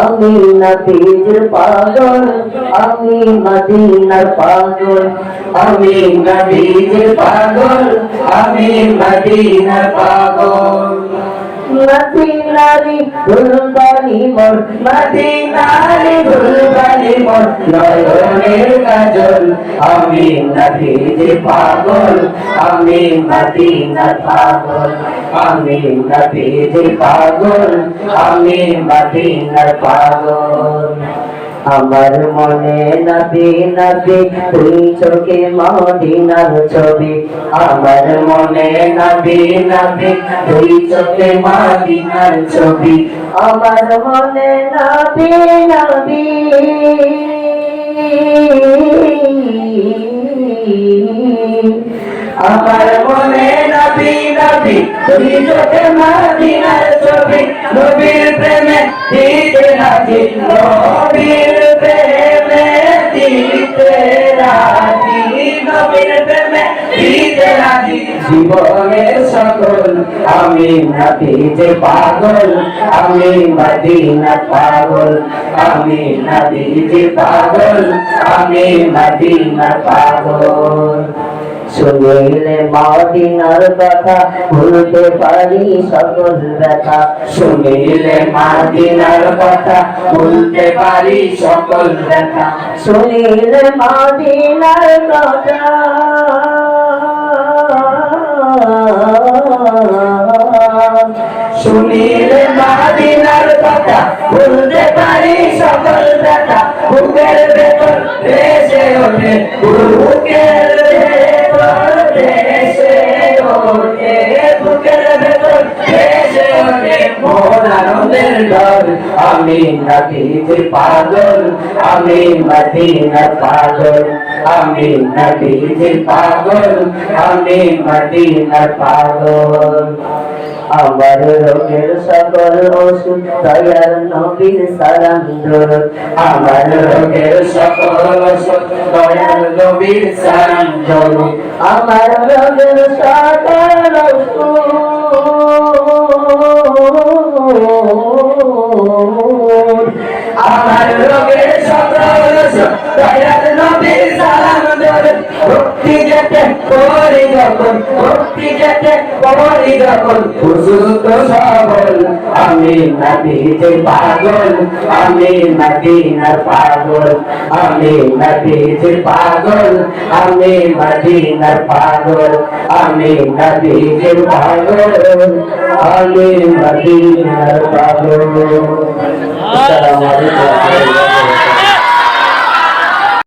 আমি নবীর পাগল, আমি মদিনার পাগল, আমি নবীর পাগল, আমি মদিনার পাগল। মদিনারি ফুলবানি মোর, মদিনারি ফুলবানি মোর, নয়নের কাজল। আমি নবীর পাগল, আমি মদিনার পাগল, আমি নবীর পাগল, আমি মদিনার পাগল। আমার মনে নবী নবী, তুই চোখে মদিনার ছবি। আমার মনে নবী নবী, দুই চোখে মদিনার ছবি। আমার মনে নবী নবী, আমার মনে নবী নবী, দুই চোখে মদিনার ছবি। নবীর প্রেমে দিতে রাজি, নবীর প্রেমে দিতে রাজি, নবীর প্রেমে দিতে রাজি। জীবনের সকল আমি নবীর পাগল, আমি মদিনার পাগল, আমি নবীর পাগল, আমি মদিনার পাগল। শুনিলে মদিনার কথা ভুলতে পারি সকল ব্যথা। শুনিলে মদিনার কথা ভুলতে পারি সকল ব্যথা। শুনিলে মদিনার কথা শুনিলে মদিনার কথা ভুলতে পারি সকল ব্যথা। বুকের ভেতর ভেসে ওঠে, বুকের ভেতর ভেসে ওঠে, বুকের ভেতর ভেসে ওঠে মোর আনন্দের ঢল। আমি নবীর পাগল, আমি মদিনার পাগল, আমি নবীর পাগল, আমি মদিনার পাগল। আমার রোগের সকল ওষুধ দয়ার নবীর সালাম দরুদ। আমার রোগের সকল ওষুধ দয়াল নবীর সালাম দরুদ। আমার রোগের সকল ওষুধ আমার রোগের সকল ওষুধ দয়াল নবীর সালাম দরুদ। ভক্তি যেতে করি যখন, ভক্তি যেতে করি যখন, সুস্থ সবল। আমি নবীর পাগল, আমি মদিনার পাগল, আমি নবীর পাগল, আমি মদিনার পাগল, আমি নবীর পাগল, আমি মদিনার পাগল।